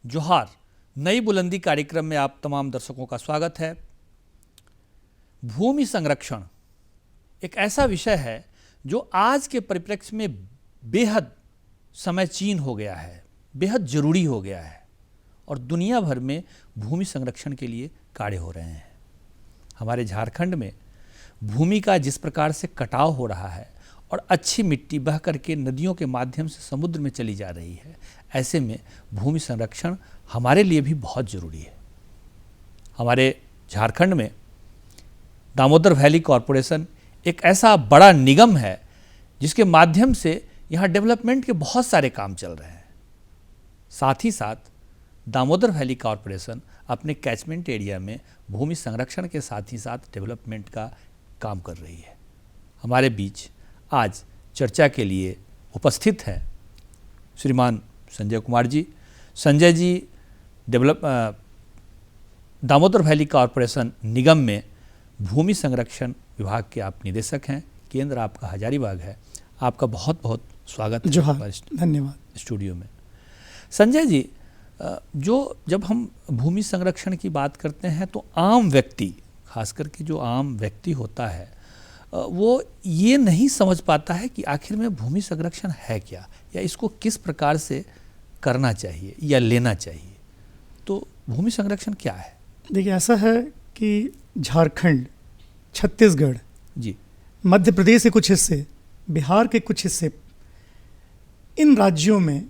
जोहार। नई बुलंदी कार्यक्रम में आप तमाम दर्शकों का स्वागत है। भूमि संरक्षण एक ऐसा विषय है जो आज के परिप्रेक्ष्य में बेहद समयचीन हो गया है, बेहद जरूरी हो गया है और दुनिया भर में भूमि संरक्षण के लिए कार्य हो रहे हैं। हमारे झारखंड में भूमि का जिस प्रकार से कटाव हो रहा है और अच्छी मिट्टी बह करके नदियों के माध्यम से समुद्र में चली जा रही है, ऐसे में भूमि संरक्षण हमारे लिए भी बहुत ज़रूरी है। हमारे झारखंड में दामोदर वैली कॉरपोरेशन एक ऐसा बड़ा निगम है जिसके माध्यम से यहाँ डेवलपमेंट के बहुत सारे काम चल रहे हैं। साथ ही साथ दामोदर वैली कॉरपोरेशन अपने कैचमेंट एरिया में भूमि संरक्षण के साथ ही साथ डेवलपमेंट का काम कर रही है। हमारे बीच आज चर्चा के लिए उपस्थित हैं श्रीमान संजय कुमार जी। संजय जी दामोदर वैली कॉरपोरेशन निगम में भूमि संरक्षण विभाग के आप निदेशक हैं। केंद्र आपका हजारीबाग है। आपका बहुत बहुत स्वागत है। धन्यवाद। स्टूडियो में संजय जी, जब हम भूमि संरक्षण की बात करते हैं तो आम व्यक्ति, खास करके जो आम व्यक्ति होता है, वो ये नहीं समझ पाता है कि आखिर में भूमि संरक्षण है क्या या इसको किस प्रकार से करना चाहिए या लेना चाहिए। तो भूमि संरक्षण क्या है? देखिए, ऐसा है कि झारखंड, छत्तीसगढ़ जी, मध्य प्रदेश के कुछ हिस्से, बिहार के कुछ हिस्से, इन राज्यों में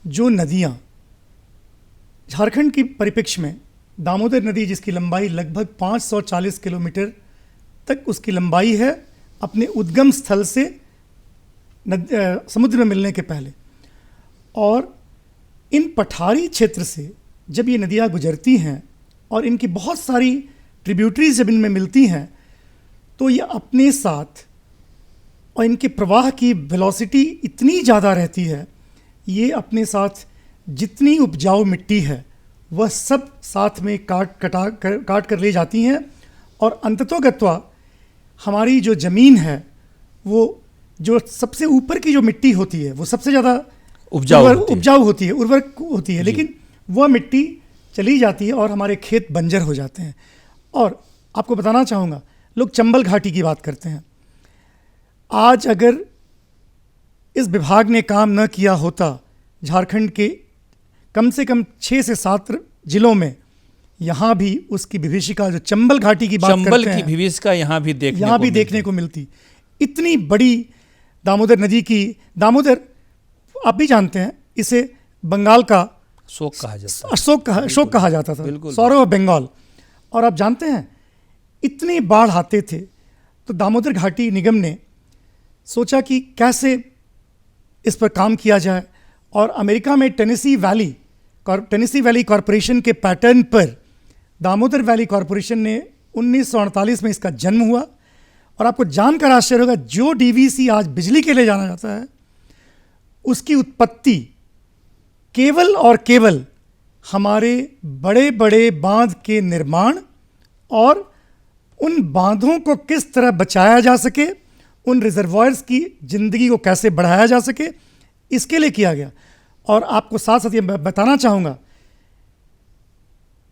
जो नदियाँ, झारखंड की परिप्रेक्ष्य में दामोदर नदी जिसकी लंबाई लगभग 540 किलोमीटर तक उसकी लंबाई है अपने उद्गम स्थल से समुद्र में मिलने के पहले, और इन पठारी क्षेत्र से जब ये नदियाँ गुजरती हैं और इनकी बहुत सारी ट्रिब्यूटरीज जब इनमें मिलती हैं तो ये अपने साथ, और इनके प्रवाह की वेलोसिटी इतनी ज़्यादा रहती है, ये अपने साथ जितनी उपजाऊ मिट्टी है वह सब साथ में काट कर ले जाती हैं और अंततोगत्वा हमारी जो ज़मीन है, वो जो सबसे ऊपर की जो मिट्टी होती है वो सबसे ज़्यादा उपजाऊ होती है, उर्वरक होती है, लेकिन वह मिट्टी चली जाती है और हमारे खेत बंजर हो जाते हैं। और आपको बताना चाहूँगा, लोग चंबल घाटी की बात करते हैं। आज अगर इस विभाग ने काम न किया होता, झारखंड के कम से कम 6 से 7 जिलों में यहाँ भी उसकी विभीषिका, जो चंबल घाटी की बात करते हैं, चंबल की विभीषिका यहाँ भी देखने को मिलती। इतनी बड़ी दामोदर नदी की, दामोदर आप भी जानते हैं, इसे बंगाल का अशोक कहा जाता था, सौरव ऑफ बंगाल। और आप जानते हैं, इतनी बाढ़ आते थे तो दामोदर घाटी निगम ने सोचा कि कैसे इस पर काम किया जाए, और अमेरिका में टेनेसी वैली कॉरपोरेशन के पैटर्न पर दामोदर वैली कॉरपोरेशन ने 1948 में इसका जन्म हुआ। और आपको जानकर आश्चर्य होगा, जो डीवीसी आज बिजली के लिए जाना जाता है, उसकी उत्पत्ति केवल और केवल हमारे बड़े बड़े बांध के निर्माण और उन बांधों को किस तरह बचाया जा सके, उन रिजर्वॉयर्स की ज़िंदगी को कैसे बढ़ाया जा सके, इसके लिए किया गया। और आपको साथ साथ ये बताना चाहूँगा,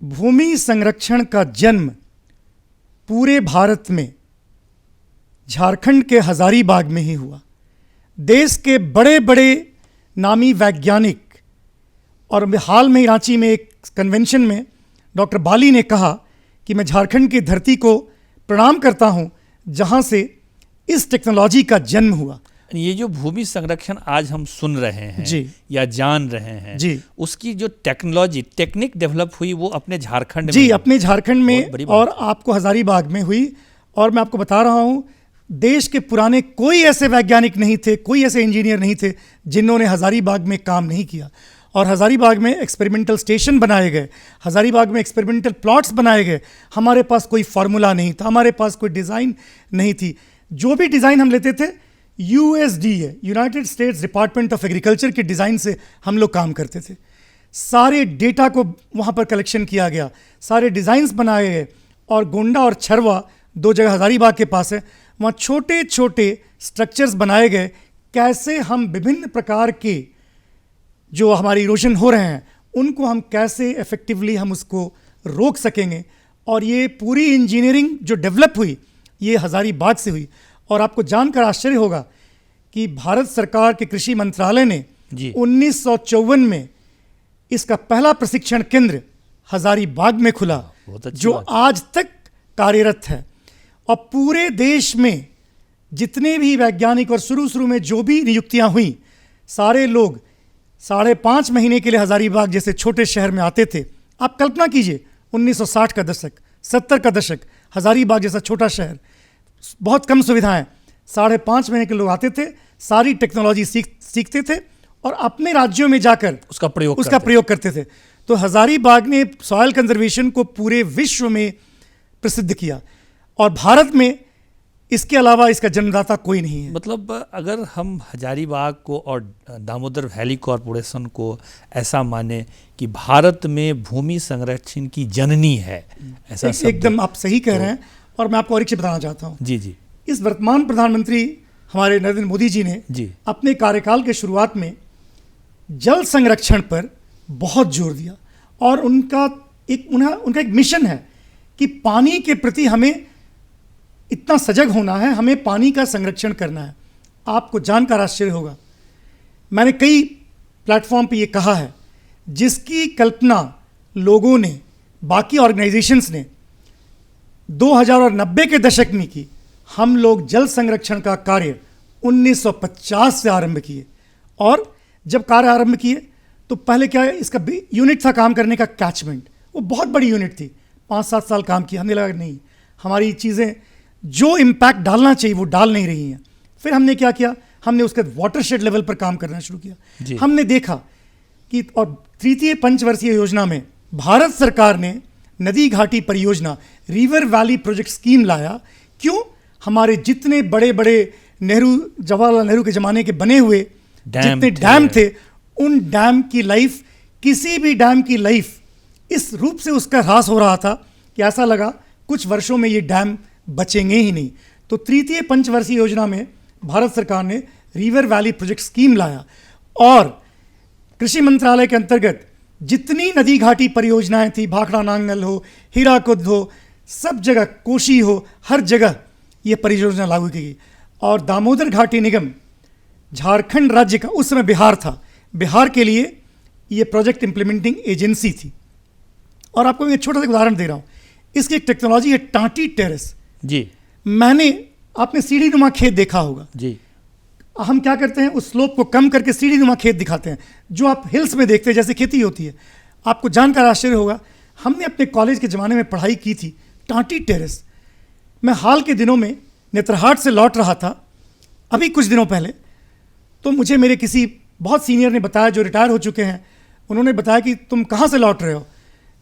भूमि संरक्षण का जन्म पूरे भारत में झारखंड के हजारीबाग में ही हुआ। देश के बड़े बड़े नामी वैज्ञानिक, और हाल में रांची में एक कन्वेंशन में डॉक्टर बाली ने कहा कि मैं झारखंड की धरती को प्रणाम करता हूं, जहां से इस टेक्नोलॉजी का जन्म हुआ। ये जो भूमि संरक्षण आज हम सुन रहे हैं जी, या जान रहे हैं जी, उसकी जो टेक्निक डेवलप हुई वो अपने झारखंड में, अपने झारखंड में, और आपको हजारीबाग में हुई। और मैं आपको बता रहा हूं, देश के पुराने कोई ऐसे वैज्ञानिक नहीं थे, कोई ऐसे इंजीनियर नहीं थे जिन्होंने हजारीबाग में काम नहीं किया। और हजारीबाग में एक्सपेरिमेंटल स्टेशन बनाए गए, हजारीबाग में एक्सपेरिमेंटल प्लॉट्स बनाए गए। हमारे पास कोई फार्मूला नहीं था, हमारे पास कोई डिज़ाइन नहीं थी। जो भी डिज़ाइन हम लेते थे, USDA, United states department of agriculture के डिज़ाइन से हम लोग काम करते थे। सारे डेटा को वहाँ पर कलेक्शन किया गया, सारे डिज़ाइंस बनाए गए। और गोंडा और छरवा 2 जगह हजारीबाग के पास है, वहाँ छोटे छोटे स्ट्रक्चर्स बनाए गए, कैसे हम विभिन्न प्रकार के जो हमारी इरोजन हो रहे हैं उनको हम कैसे इफेक्टिवली हम उसको रोक सकेंगे। और ये पूरी इंजीनियरिंग जो डेवलप हुई ये हज़ारीबाग से हुई। और आपको जानकर आश्चर्य होगा कि भारत सरकार के कृषि मंत्रालय ने 1954 में इसका पहला प्रशिक्षण केंद्र हज़ारीबाग में खुला, जो आज तक कार्यरत है। और पूरे देश में जितने भी वैज्ञानिक और शुरू में जो भी नियुक्तियां हुई, सारे लोग 5.5 महीने के लिए हज़ारीबाग जैसे छोटे शहर में आते थे। आप कल्पना कीजिए 1960 का दशक, 70 का दशक, हज़ारीबाग जैसा छोटा शहर, बहुत कम सुविधाएं, 5.5 महीने के लोग आते थे, सारी टेक्नोलॉजी सीखते थे और अपने राज्यों में जाकर उसका प्रयोग करते थे। तो हज़ारीबाग ने सॉइल कंजर्वेशन को पूरे विश्व में प्रसिद्ध किया और भारत में इसके अलावा इसका जन्मदाता कोई नहीं है। मतलब अगर हम हज़ारीबाग को और दामोदर वैली कॉरपोरेशन को ऐसा माने कि भारत में भूमि संरक्षण की जननी है, ऐसा एकदम आप सही कह रहे हैं। और मैं आपको और एक चीज़ बताना चाहता हूँ। जी। इस वर्तमान प्रधानमंत्री हमारे नरेंद्र मोदी जी ने अपने कार्यकाल के शुरुआत में जल संरक्षण पर बहुत जोर दिया और उनका एक मिशन है कि पानी के प्रति हमें इतना सजग होना है, हमें पानी का संरक्षण करना है। आपको जानकर आश्चर्य होगा, मैंने कई प्लेटफॉर्म पे ये कहा है, जिसकी कल्पना लोगों ने, बाकी ऑर्गेनाइजेशंस ने 2090 के दशक में की, हम लोग जल संरक्षण का कार्य 1950 से आरंभ किए। और जब कार्य आरंभ किए तो पहले क्या है, इसका यूनिट था काम करने का कैचमेंट, वो बहुत बड़ी यूनिट थी, 5-7 साल काम किया। हमने लगा नहीं, हमारी चीज़ें जो इम्पैक्ट डालना चाहिए वो डाल नहीं रही हैं। फिर हमने क्या किया, हमने उसके वाटरशेड लेवल पर काम करना शुरू किया। हमने देखा कि और तृतीय पंचवर्षीय योजना में भारत सरकार ने नदी घाटी परियोजना, रिवर वैली प्रोजेक्ट स्कीम लाया। क्यों? हमारे जितने बड़े बड़े जवाहरलाल नेहरू के ज़माने के बने हुए जितने डैम थे, उन डैम की लाइफ, किसी भी डैम की लाइफ इस रूप से उसका ह्रास हो रहा था कि ऐसा लगा कुछ वर्षों में ये डैम बचेंगे ही नहीं। तो तृतीय पंचवर्षीय योजना में भारत सरकार ने रिवर वैली प्रोजेक्ट स्कीम लाया और कृषि मंत्रालय के अंतर्गत जितनी नदी घाटी परियोजनाएं थी, भाखड़ा नांगल हो, हीराकुद हो, सब जगह, कोशी हो, हर जगह ये परियोजना लागू की गई। और दामोदर घाटी निगम झारखंड राज्य का, उस समय बिहार था, बिहार के लिए ये प्रोजेक्ट इंप्लीमेंटिंग एजेंसी थी। और आपको मैं एक छोटा सा उदाहरण दे रहा हूँ, इसकी एक टेक्नोलॉजी है टाटी टेरेस। आपने सीढ़ी नुमा खेत देखा होगा जी। हम क्या करते हैं, उस स्लोप को कम करके सीढ़ी नुमा खेत दिखाते हैं, जो आप हिल्स में देखते हैं जैसे खेती होती है। आपको जानकर आश्चर्य होगा, हमने अपने कॉलेज के ज़माने में पढ़ाई की थी टाटी टेरेस। मैं हाल के दिनों में नेत्रहाट से लौट रहा था, अभी कुछ दिनों पहले, तो मुझे मेरे किसी बहुत सीनियर ने बताया, जो रिटायर हो चुके हैं, उन्होंने बताया कि तुम कहाँ से लौट रहे हो?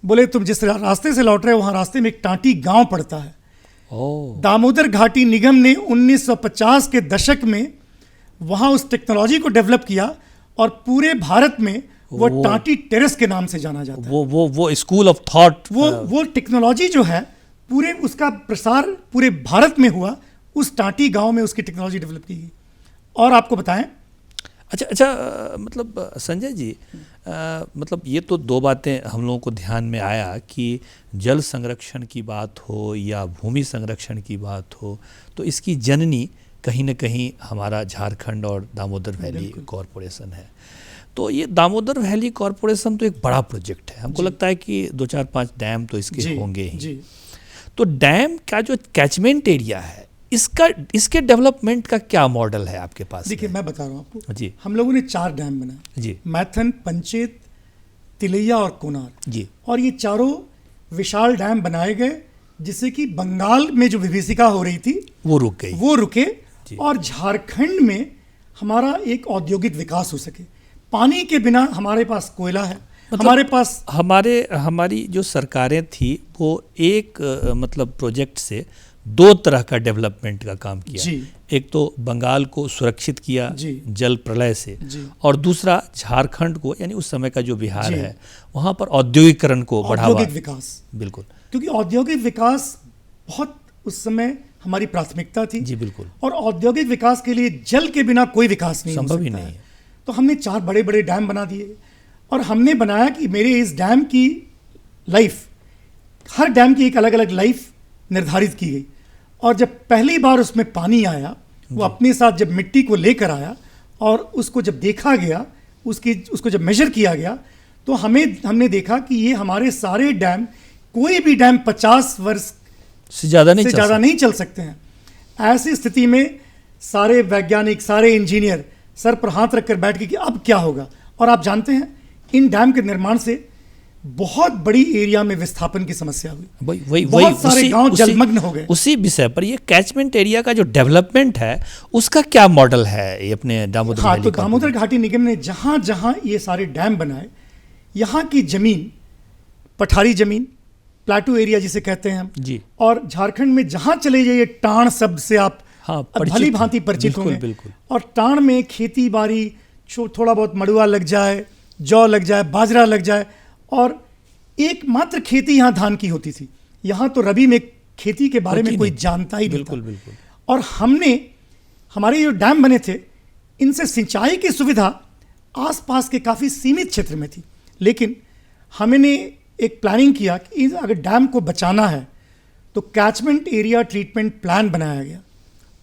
बोले तुम जिस रास्ते से लौट रहे हो वहाँ रास्ते में एक टाटी गांव पड़ता है। दामोदर घाटी निगम ने 1950 के दशक में वहाँ उस टेक्नोलॉजी को डेवलप किया और पूरे भारत में वो टाटी टेरेस के नाम से जाना जाता है। वो स्कूल ऑफ थॉट, वो टेक्नोलॉजी जो है पूरे उसका प्रसार पूरे भारत में हुआ, उस टाटी गांव में उसकी टेक्नोलॉजी डेवलप की गई। और आपको बताएं, अच्छा, मतलब संजय जी, मतलब ये तो दो बातें हम लोगों को ध्यान में आया कि जल संरक्षण की बात हो या भूमि संरक्षण की बात हो, तो इसकी जननी कहीं न कहीं हमारा झारखंड और दामोदर वैली कॉरपोरेशन है। तो ये दामोदर वैली कॉरपोरेशन तो एक बड़ा प्रोजेक्ट है, हमको लगता है कि 2-4-5 डैम तो इसके होंगे ही। तो डैम का जो कैचमेंट एरिया है, इसके डेवलपमेंट का क्या मॉडल है आपके पास? देखिए, मैं बता रहा हूँ आपको जी। हम लोगों ने 4 डैम बनाए जी, मैथन, पंचेत, तिलैया और कोनार जी। और ये चारों विशाल डैम बनाए गए, जिससे कि बंगाल में जो विभीषिका हो रही थी वो रुके और झारखंड में हमारा एक औद्योगिक विकास हो सके। पानी के बिना हमारे पास कोयला है, मतलब हमारी जो सरकारें थी वो एक मतलब प्रोजेक्ट से 2 तरह का डेवलपमेंट का काम किया। एक तो बंगाल को सुरक्षित किया जल प्रलय से, और दूसरा झारखंड को, यानी उस समय का जो बिहार है, वहाँ पर औद्योगिकरण को बढ़ावा, औद्योगिक विकास। बिल्कुल, क्योंकि औद्योगिक विकास बहुत उस समय हमारी प्राथमिकता थी जी। बिल्कुल। और औद्योगिक विकास के लिए जल के बिना कोई विकास नहीं, संभव ही नहीं है। तो हमने 4 बड़े बड़े डैम बना दिए और हमने बनाया कि मेरे इस डैम की लाइफ, हर डैम की एक अलग अलग लाइफ निर्धारित की गई। और जब पहली बार उसमें पानी आया, वो अपने साथ जब मिट्टी को लेकर आया और उसको जब देखा गया, उसको जब मेजर किया गया, तो हमने देखा कि ये हमारे सारे डैम, कोई भी डैम 50 वर्ष से ज़्यादा नहीं चल सकते हैं। ऐसी स्थिति में सारे वैज्ञानिक, सारे इंजीनियर सर पर हाथ रखकर बैठ गए कि अब क्या होगा। और आप जानते हैं, इन डैम के निर्माण से बहुत बड़ी एरिया में विस्थापन की समस्या हुई। बहुत सारे गांव जलमग्न हो गए। उसी विषय पर ये कैचमेंट एरिया का जो डेवलपमेंट है उसका क्या मॉडल है ये अपने दामोदर हाँ, तो दामोदर घाटी निगम ने जहां जहां ये सारे डैम बनाए, यहाँ की जमीन, पठारी जमीन, प्लाटू एरिया जिसे कहते हैं हम जी, और झारखंड में जहां चले जाइए, टाण शब्द से आप भली भांति परिचित होंगे। और टाण में खेती बाड़ी, थोड़ा बहुत मड़ुआ लग जाए, जौ लग जाए, बाजरा लग जाए, और एकमात्र खेती यहाँ धान की होती थी। यहाँ तो रबी में खेती के बारे में कोई जानता ही नहीं था। बिल्कुल। और हमारे जो डैम बने थे, इनसे सिंचाई की सुविधा आसपास के काफ़ी सीमित क्षेत्र में थी। लेकिन हमने एक प्लानिंग किया कि अगर डैम को बचाना है तो कैचमेंट एरिया ट्रीटमेंट प्लान बनाया गया।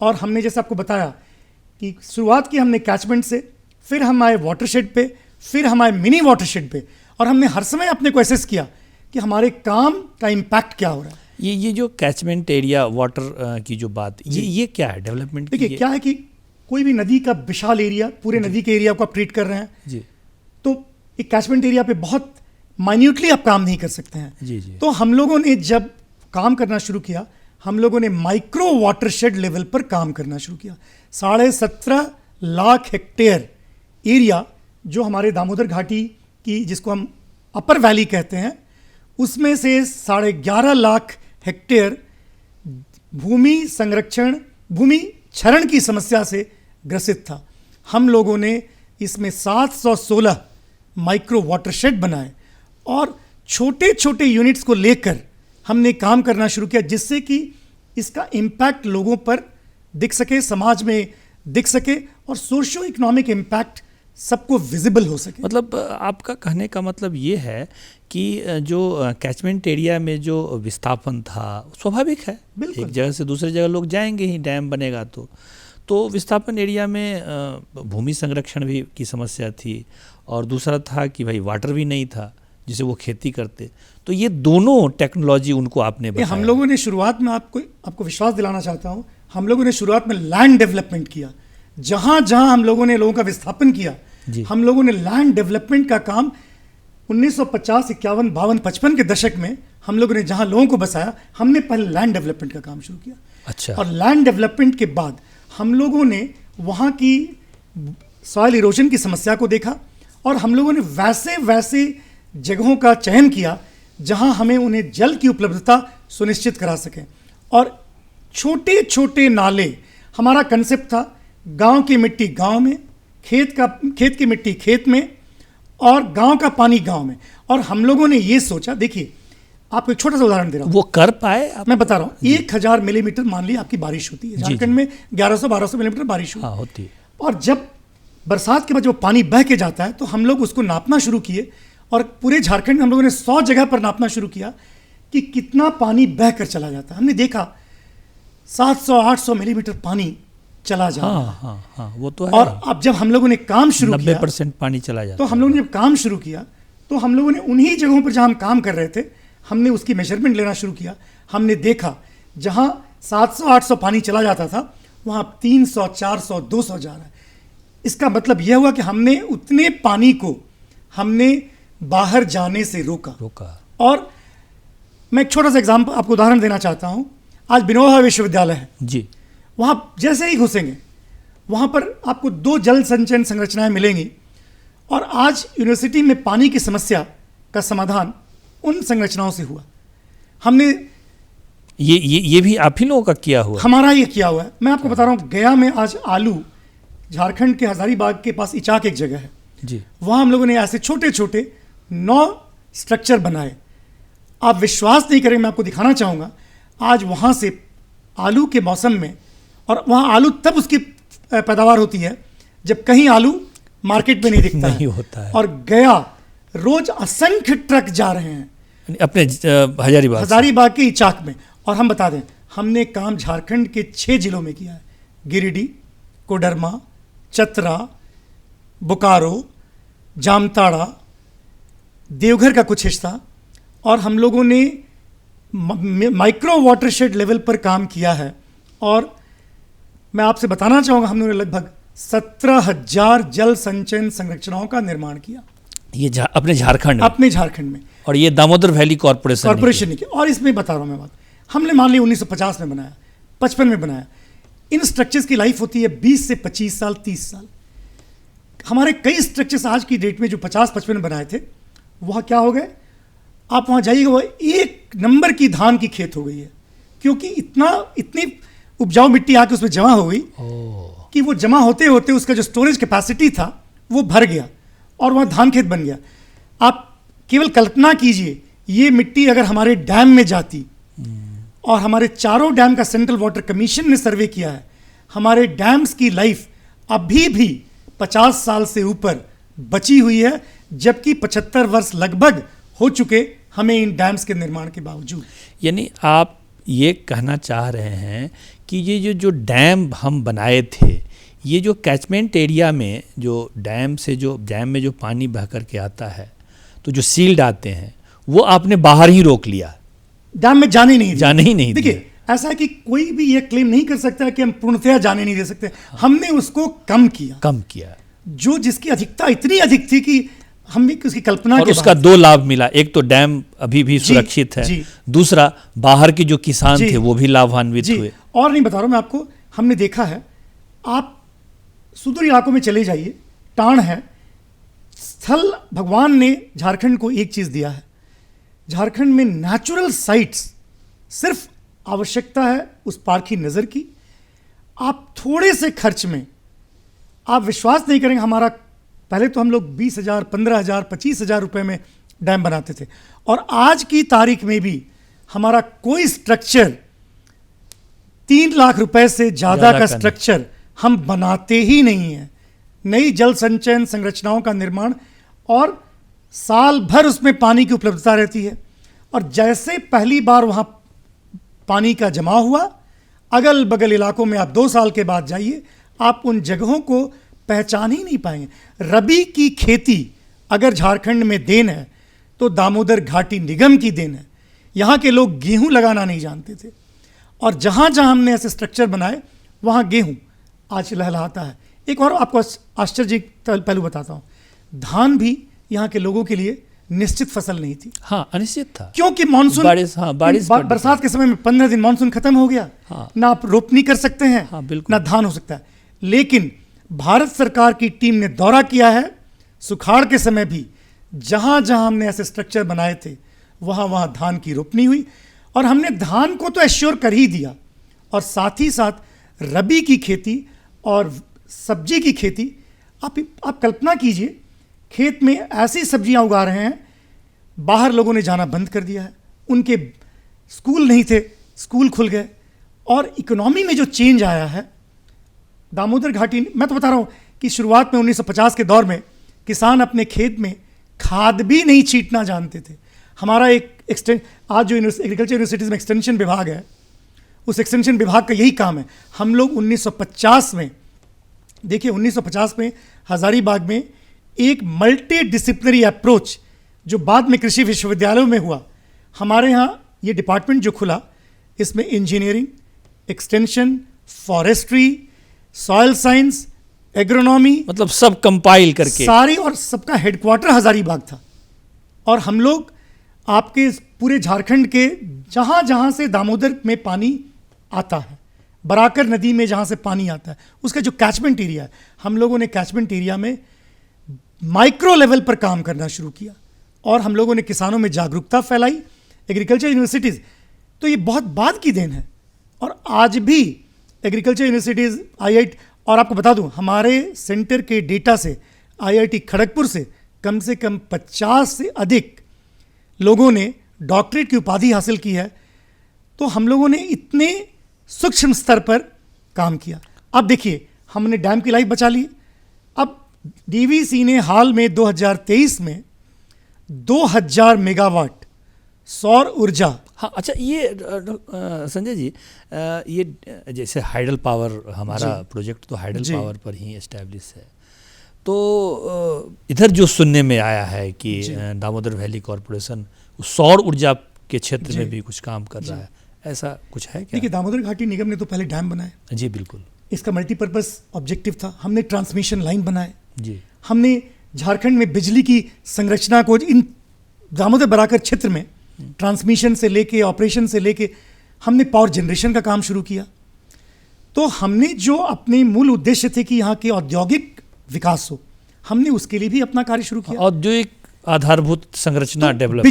और हमने जैसे आपको बताया कि शुरुआत की हमने कैचमेंट से, फिर हम आए वाटरशेड पे, फिर हम आए मिनी वाटरशेड पे, और हमने हर समय अपने को एसेस किया कि हमारे काम का इम्पैक्ट क्या हो रहा है। ये जो कैचमेंट एरिया वाटर की जो बात, ये क्या है डेवलपमेंट? देखिए, क्या है कि कोई भी नदी का विशाल एरिया, पूरे नदी के एरिया को आप ट्रीट कर रहे हैं जी, तो एक कैचमेंट एरिया पे बहुत माइन्यूटली आप काम नहीं कर सकते हैं। जी। तो हम लोगों ने जब काम करना शुरू किया, हम लोगों ने माइक्रो वाटरशेड लेवल पर काम करना शुरू किया। 17.5 लाख हेक्टेयर एरिया जो हमारे दामोदर घाटी की, जिसको हम अपर वैली कहते हैं, उसमें से 11.5 लाख हेक्टेयर भूमि संरक्षण, भूमि क्षरण की समस्या से ग्रसित था। हम लोगों ने इसमें 716 माइक्रो वाटरशेड बनाए और छोटे छोटे यूनिट्स को लेकर हमने काम करना शुरू किया, जिससे कि इसका इम्पैक्ट लोगों पर दिख सके, समाज में दिख सके, और सोशियो इकोनॉमिक इम्पैक्ट सबको विजिबल हो सके। मतलब आपका कहने का मतलब ये है कि जो कैचमेंट एरिया में जो विस्थापन था स्वाभाविक है, एक जगह से दूसरे जगह लोग जाएंगे ही, डैम बनेगा तो विस्थापन एरिया में भूमि संरक्षण भी की समस्या थी, और दूसरा था कि भाई वाटर भी नहीं था जिसे वो खेती करते। तो ये दोनों टेक्नोलॉजी उनको आपने बताया। हम लोगों ने शुरुआत में, आपको विश्वास दिलाना चाहता हूँ, हम लोगों ने शुरुआत में लैंड डेवलपमेंट किया। जहां जहां हम लोगों ने लोगों का विस्थापन किया, हम लोगों ने लैंड डेवलपमेंट का काम 1950, 51, 52, 55 के दशक में हम लोगों ने जहां लोगों को बसाया, हमने पहले लैंड डेवलपमेंट का काम शुरू किया। अच्छा। और लैंड डेवलपमेंट के बाद हम लोगों ने वहां की सॉइल इरोजन की समस्या को देखा, और हम लोगों ने वैसे जगहों का चयन किया जहां हमें उन्हें जल की उपलब्धता सुनिश्चित करा सकें। और छोटे छोटे नाले, हमारा कंसेप्ट था गांव की मिट्टी गांव में, खेत की मिट्टी खेत में, और गांव का पानी गांव में। और हम लोगों ने ये सोचा, देखिए आपको एक छोटा सा उदाहरण दे रहा हूँ, वो कर पाए मैं बता रहा हूँ। 1000 मिलीमीटर मान ली आपकी बारिश होती है, झारखंड में 1100-1200 मिलीमीटर बारिश होती है। और जब बरसात के बाद जब पानी बह के जाता है तो हम लोग उसको नापना शुरू किए, और पूरे झारखंड में हम लोगों ने 100 जगह पर नापना शुरू किया कि कितना पानी बह कर चला जाता है। हमने देखा 700-800 मिलीमीटर पानी चला जाता है। हाँ, वो तो है। और अब जब हम लोगों ने काम शुरू किया, 90% पानी चला जाता तो हम लोगों ने जब काम शुरू किया तो हम लोगों ने उन्हीं जगहों पर जहां हम काम कर रहे थे, हमने उसकी मेजरमेंट लेना शुरू किया। हमने देखा जहां 700-800 पानी चला जाता था, वहां 300, 400, 200 जा रहा है। इसका मतलब यह हुआ कि हमने उतने पानी को हमने बाहर जाने से रोका। और मैं एक छोटा सा एग्जाम्पल, आपको उदाहरण देना चाहता हूं। आज विनोबा विश्वविद्यालय है जी, वहां जैसे ही घुसेंगे वहां पर आपको 2 जल संचयन संरचनाएं मिलेंगी, और आज यूनिवर्सिटी में पानी की समस्या का समाधान उन संरचनाओं से हुआ। हमने ये भी आप ही लोगों का किया हुआ? हमारा ये किया हुआ है। मैं आपको बता रहा हूँ, गया में आज आलू, झारखंड के हजारीबाग के पास इचाक एक जगह है जी, वहां हम लोगों ने ऐसे छोटे छोटे 9 स्ट्रक्चर बनाए। आप विश्वास नहीं करेंगे, मैं आपको दिखाना चाहूंगा। आज वहां से आलू के मौसम में, और वहां आलू तब उसकी पैदावार होती है जब कहीं आलू मार्केट में नहीं दिखता नहीं होता है। और गया रोज असंख्य ट्रक जा रहे हैं अपने हजारीबाग से। हजारीबाग के इचाक में। और हम बता दें, हमने काम झारखंड के 6 जिलों में किया है, गिरिडीह, कोडरमा, चतरा, बोकारो, जामताड़ा, देवघर का कुछ हिस्सा, और हम लोगों ने माइक्रो वाटरशेड लेवल पर काम किया है। और मैं आपसे बताना चाहूँगा, हमने लगभग 17,000 जल संचयन संरचनाओं का निर्माण किया, ये अपने झारखंड में, अपने झारखंड में। और ये दामोदर वैली कॉरपोरेशन ने किया। और इसमें बता रहा हूँ मैं बात, हमने मान लिया 1950 में बनाया, 55 में बनाया। इन स्ट्रक्चर्स की लाइफ होती है 20 से 25 साल, 30 साल। हमारे कई स्ट्रक्चर्स आज की डेट में जो 50-55 में बनाए थे, वह क्या हो गए, आप वहाँ जाइएगा, वह एक नंबर की धान की खेत हो गई है, क्योंकि इतनी उपजाऊ मिट्टी आके उसमें जमा हो गई कि वो जमा होते होते उसका जो स्टोरेज कैपेसिटी था वो भर गया और वहाँ धान खेत बन गया। आप केवल कल्पना कीजिए, ये मिट्टी अगर हमारे डैम में जाती, और हमारे चारों डैम का सेंट्रल वाटर कमीशन ने सर्वे किया है, हमारे डैम्स की लाइफ अभी भी 50 साल से ऊपर बची हुई है, जबकि 75 वर्ष लगभग हो चुके हमें इन डैम्स के निर्माण के बावजूद। यानी आप ये कहना चाह रहे हैं कि ये जो डैम हम बनाए थे, ये जो कैचमेंट एरिया में जो डैम में जो पानी बह कर के आता है, तो जो सील्ड आते हैं वो आपने बाहर ही रोक लिया, डैम में जाने ही नहीं। देखिए, ऐसा है कि कोई भी ये क्लेम नहीं कर सकता कि हम पूर्णतया जाने नहीं दे सकते। हमने उसको कम किया, जो जिसकी अधिकता इतनी अधिक थी कि हम भी उसकी कल्पना और उसका 2 लाभ मिला। एक तो डैम अभी भी सुरक्षित है, दूसरा बाहर के जो किसान थे वो भी लाभान्वित हुए। और नहीं बता रहा हूं मैं आपको, हमने देखा है, आप सुदूर इलाकों में चले जाइए, टाण है स्थल, भगवान ने झारखंड को एक चीज दिया है, झारखंड में नेचुरल साइट्स, सिर्फ आवश्यकता है उस पार की नजर की। आप थोड़े से खर्च में, आप विश्वास नहीं करेंगे, हमारा पहले तो हम लोग 20,000, 15,000, 25,000 रुपए में डैम बनाते थे, और आज की तारीख में भी हमारा कोई स्ट्रक्चर 3 लाख रुपए से ज्यादा का स्ट्रक्चर हम बनाते ही नहीं है। नई जल संचयन संरचनाओं का निर्माण, और साल भर उसमें पानी की उपलब्धता रहती है, और जैसे पहली बार वहां पानी का जमा हुआ, अगल बगल इलाकों में आप 2 साल के बाद जाइए, आप उन जगहों को पहचान ही नहीं पाएंगे। रबी की खेती अगर झारखंड में देन है तो दामोदर घाटी निगम की देन है। यहाँ के लोग गेहूं लगाना नहीं जानते थे, और जहाँ जहाँ हमने ऐसे स्ट्रक्चर बनाए वहाँ गेहूं आज लहलहाता है। एक और आपको आश्चर्य पहलू बताता हूँ, धान भी यहाँ के लोगों के लिए निश्चित फसल नहीं थी। हाँ, अनिश्चित था, क्योंकि मानसून, बारिश बरसात के समय में 15 दिन मानसून खत्म हो गया। हाँ, ना आप रोपनी कर सकते हैं, हाँ, बिल्कुल, ना धान हो सकता है। लेकिन भारत सरकार की टीम ने दौरा किया है सुखाड़ के समय भी, जहां जहां हमने ऐसे स्ट्रक्चर बनाए थे वहां वहां धान की रोपनी हुई, और हमने धान को तो एश्योर कर ही दिया, और साथ ही साथ रबी की खेती और सब्जी की खेती। आप कल्पना कीजिए, खेत में ऐसी सब्जियां उगा रहे हैं, बाहर लोगों ने जाना बंद कर दिया है, उनके स्कूल नहीं थे, स्कूल खुल गए, और इकोनॉमी में जो चेंज आया है दामोदर घाटी। मैं तो बता रहा हूं कि शुरुआत में 1950 के दौर में किसान अपने खेत में खाद भी नहीं छींटना जानते थे। हमारा आज जो एग्रीकल्चर यूनिवर्सिटीज़ में एक्सटेंशन विभाग है, उस एक्सटेंशन विभाग का यही काम है। हम लोग 1950 में, देखिए 1950 में हजारीबाग में एक मल्टी डिसिप्लिनरी अप्रोच, जो बाद में कृषि विश्वविद्यालयों में हुआ, हमारे यहाँ ये डिपार्टमेंट जो खुला, इसमें engineering, extension, forestry, soil science, agronomy, मतलब सब कंपाइल करके सारी, और सबका हेडक्वार्टर हजारीबाग था। और हम लोग आपके पूरे झारखंड के जहां जहां से दामोदर में पानी आता है, बराकर नदी में जहां से पानी आता है, उसका जो कैचमेंट एरिया है, हम लोगों ने कैचमेंट एरिया में माइक्रो लेवल पर काम करना शुरू किया, और हम लोगों ने किसानों में जागरूकता फैलाई। एग्रीकल्चर यूनिवर्सिटीज़ तो ये बहुत बाद की देन है, और आज भी एग्रीकल्चर यूनिवर्सिटीज़, IIT, और आपको बता दूं हमारे सेंटर के डेटा से IIT खड़गपुर से कम 50 से अधिक लोगों ने डॉक्टरेट की उपाधि हासिल की है। तो हम लोगों ने इतने सूक्ष्म स्तर पर काम किया। अब देखिए, हमने डैम की लाइफ बचा ली। अब DVC ने हाल में 2023 में 2000 मेगावाट सौर ऊर्जा। हाँ, अच्छा, ये संजय जी, ये जैसे हाइडल पावर हमारा प्रोजेक्ट तो हाइडल जी। पावर पर ही एस्टैब्लिश है, तो इधर जो सुनने में आया है कि दामोदर वैली कॉरपोरेशन सौर ऊर्जा के क्षेत्र में भी कुछ काम कर रहा है, ऐसा कुछ है क्या? देखिए, दामोदर घाटी निगम ने तो पहले डैम बनाए। जी बिल्कुल। इसका मल्टीपर्पज ऑब्जेक्टिव था। हमने ट्रांसमिशन लाइन बनाए। जी। हमने झारखंड में बिजली की संरचना को इन दामोदर बराकर क्षेत्र में ट्रांसमिशन से लेके ऑपरेशन से लेके हमने पावर जनरेशन का काम शुरू किया। तो हमने जो अपने मूल उद्देश्य थे कि यहाँ के औद्योगिक विकास हो, हमने उसके लिए भी अपना कार्य शुरू किया। औद्योगिक आधारभूत संरचना तो डेवलप।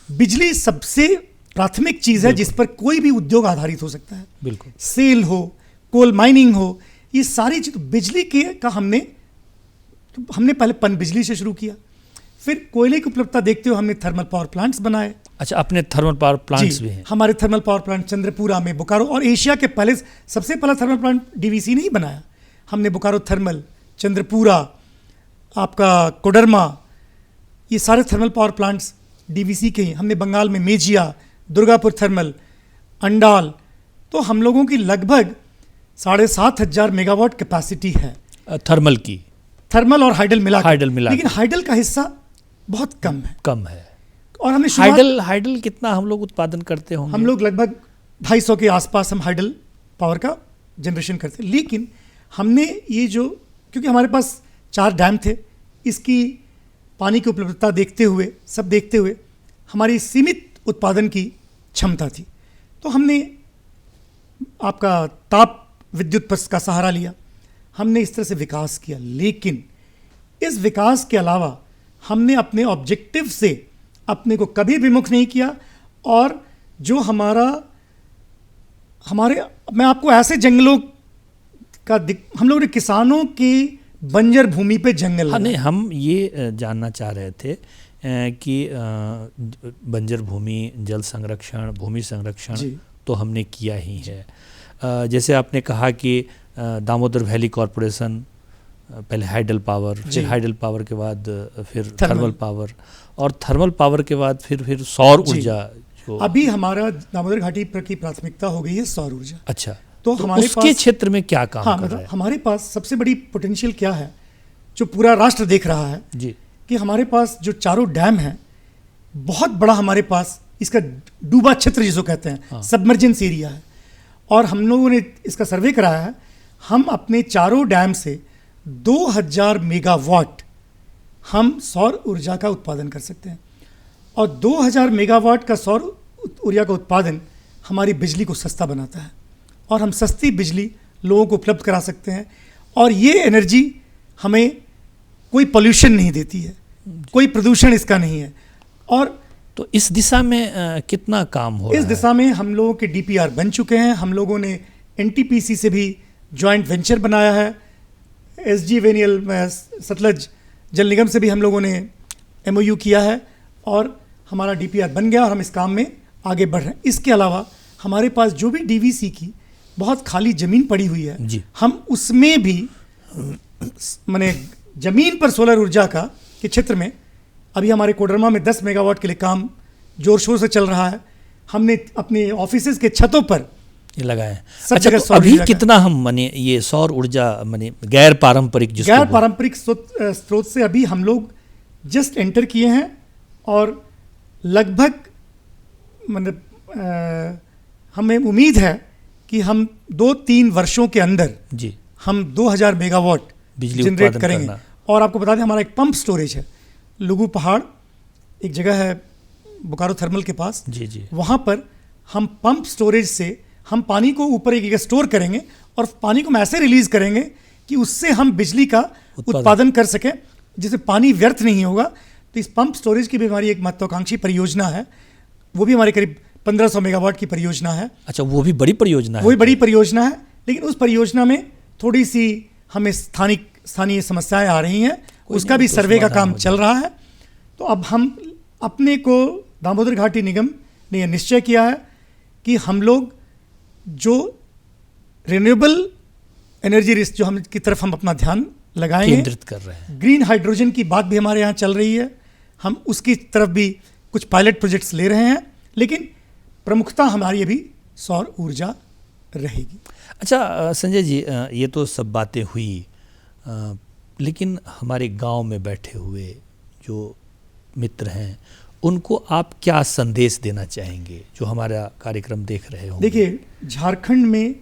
बिजली सबसे प्राथमिक चीज है जिस पर कोई भी उद्योग आधारित हो सकता है। बिल्कुल। सेल हो, कोल माइनिंग हो, ये सारी चीज बिजली के का हमने पहले पन बिजली से शुरू किया। फिर कोयले की उपलब्धता देखते हुए हमने थर्मल पावर प्लांट्स बनाए। अच्छा, अपने थर्मल पावर प्लांट्स भी हैं? हमारे थर्मल पावर प्लांट चंद्रपुरा में, बोकारो, और एशिया के पहले सबसे पहला थर्मल प्लांट डीवीसी ने ही बनाया। हमने बोकारो थर्मल, चंद्रपुरा, आपका कोडरमा, ये सारे थर्मल पावर प्लांट्स डीवीसी के ही। हमने बंगाल में मेजिया, दुर्गापुर थर्मल, अंडाल। तो हम लोगों की लगभग 7,500 मेगावाट कैपेसिटी है थर्मल की, थर्मल और हाइडल मिला। लेकिन के। हाइडल का हिस्सा बहुत कम है। और हमने हाइडल कितना हम लोग उत्पादन करते होंगे? हम लोग लगभग 250 के आसपास हम हाइडल पावर का जनरेशन करते हैं। लेकिन हमने ये जो, क्योंकि हमारे पास 4 डैम थे, इसकी पानी की उपलब्धता देखते हुए, सब देखते हुए हमारी सीमित उत्पादन की क्षमता थी, तो हमने आपका ताप विद्युत पर का सहारा लिया। हमने इस तरह से विकास किया। लेकिन इस विकास के अलावा हमने अपने ऑब्जेक्टिव से अपने को कभी विमुख नहीं किया। और जो मैं आपको ऐसे जंगलों का हम लोगों ने किसानों की बंजर भूमि पे जंगल। हाँ, नहीं, हम ये जानना चाह रहे थे कि बंजर भूमि, जल संरक्षण, भूमि संरक्षण तो हमने किया ही है। जैसे आपने कहा कि दामोदर वैली कॉरपोरेशन पहले हाइडल पावर, फिर हाइडल पावर के बाद फिर थर्मल पावर, और थर्मल पावर के बाद फिर सौर ऊर्जा। अभी हमारा दामोदर घाटी पर की प्राथमिकता हो गई है सौर ऊर्जा। अच्छा, तो हमारे उसके क्षेत्र में क्या काम कर रहा है? हमारे पास सबसे बड़ी पोटेंशियल क्या है जो पूरा राष्ट्र देख रहा है जी, कि हमारे पास जो 4 डैम हैं, बहुत बड़ा हमारे पास इसका डूबा क्षेत्र जिसको कहते हैं, सबमर्जेंस एरिया है। और हम लोगों ने इसका सर्वे कराया है। हम अपने 4 डैम से 2000 मेगावाट हम सौर ऊर्जा का उत्पादन कर सकते हैं। और 2000 मेगावाट का सौर ऊर्जा का उत्पादन हमारी बिजली को सस्ता बनाता है, और हम सस्ती बिजली लोगों को उपलब्ध करा सकते हैं। और ये एनर्जी हमें कोई पोल्यूशन नहीं देती है, कोई प्रदूषण इसका नहीं है। और तो इस दिशा में कितना काम हो रहा है? इस दिशा में हम लोगों के DPR बन चुके हैं। हम लोगों ने NTPC से भी जॉइंट वेंचर बनाया है। SGVNL सतलज जल निगम से भी हम लोगों ने MOU किया है, और हमारा DPR बन गया और हम इस काम में आगे बढ़ रहे हैं। इसके अलावा हमारे पास जो भी DVC की बहुत खाली ज़मीन पड़ी हुई है जी, हम उसमें भी माने ज़मीन पर सोलर ऊर्जा का के क्षेत्र में अभी हमारे कोडरमा में 10 मेगावाट के लिए काम जोर शोर से चल रहा है। हमने अपने ऑफिसेज के छतों पर ये लगाए। अच्छा, तो अभी कितना हम माने ये सौर ऊर्जा माने गैर पारंपरिक स्रोत से अभी हम लोग जस्ट एंटर किए हैं, और लगभग मतलब हमें उम्मीद है कि हम 2-3 वर्षों के अंदर जी हम 2000 मेगावाट बिजली जनरेट करेंगे। और आपको बता दें, हमारा एक पंप स्टोरेज है लुगु पहाड़, एक जगह है बोकारो थर्मल के पास। जी, वहाँ पर हम पंप स्टोरेज से हम पानी को ऊपर एक जगह स्टोर करेंगे, और पानी को हम ऐसे रिलीज करेंगे कि उससे हम बिजली का उत्पादन कर सकें, जिससे पानी व्यर्थ नहीं होगा। तो इस पंप स्टोरेज की भी हमारी एक महत्वाकांक्षी परियोजना है। वो भी हमारे करीब 1500 मेगावाट की परियोजना है। अच्छा, वो भी बड़ी परियोजना है? वो भी बड़ी परियोजना है, लेकिन उस परियोजना में थोड़ी सी हमें स्थानीय समस्याएं आ रही हैं। उसका भी सर्वे का काम चल रहा है। तो अब हम अपने को दामोदर घाटी निगम ने यह निश्चय किया है कि हम लोग जो रिन्यूएबल एनर्जी रिस्क जो हम की तरफ हम अपना ध्यान लगाएंगे, केंद्रित कर रहे हैं। ग्रीन हाइड्रोजन की बात भी हमारे यहाँ चल रही है। हम उसकी तरफ भी कुछ पायलट प्रोजेक्ट्स ले रहे हैं, लेकिन प्रमुखता हमारी अभी सौर ऊर्जा रहेगी। अच्छा संजय जी, ये तो सब बातें हुई, लेकिन हमारे गांव में बैठे हुए जो मित्र हैं उनको आप क्या संदेश देना चाहेंगे जो हमारा कार्यक्रम देख रहे होंगे? देखिए, झारखंड में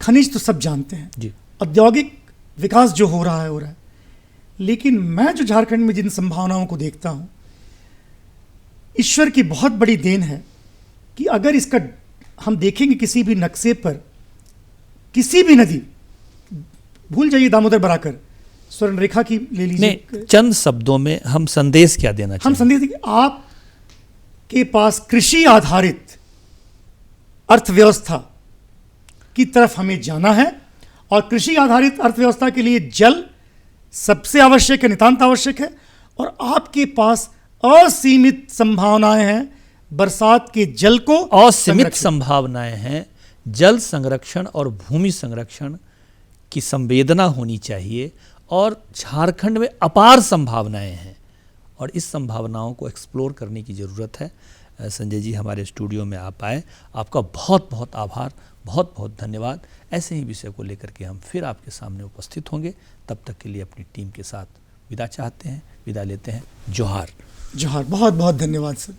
खनिज तो सब जानते हैं जी, औद्योगिक विकास जो हो रहा है, लेकिन मैं जो झारखंड में जिन संभावनाओं को देखता हूं, ईश्वर की बहुत बड़ी देन है कि अगर इसका हम देखेंगे किसी भी नक्शे पर, किसी भी नदी, भूल जाइए दामोदर बराकर, स्वर्ण रेखा की ले लीजिए, नहीं, चंद शब्दों में हम संदेश क्या देना हम चाहिए? संदेश देंगे, आपके पास कृषि आधारित अर्थव्यवस्था की तरफ हमें जाना है, और कृषि आधारित अर्थव्यवस्था के लिए जल सबसे आवश्यक है, नितांत आवश्यक है, और आपके पास असीमित संभावनाएं हैं बरसात के जल को असीमित संभावनाएं हैं। जल संरक्षण और भूमि संरक्षण की संवेदना होनी चाहिए, और झारखंड में अपार संभावनाएं हैं और इस संभावनाओं को एक्सप्लोर करने की ज़रूरत है। संजय जी हमारे स्टूडियो में आप आए, आपका बहुत बहुत आभार, बहुत बहुत धन्यवाद। ऐसे ही विषय को लेकर के हम फिर आपके सामने उपस्थित होंगे। तब तक के लिए अपनी टीम के साथ विदा चाहते हैं, विदा लेते हैं। जोहार। जोहार, बहुत बहुत धन्यवाद सर।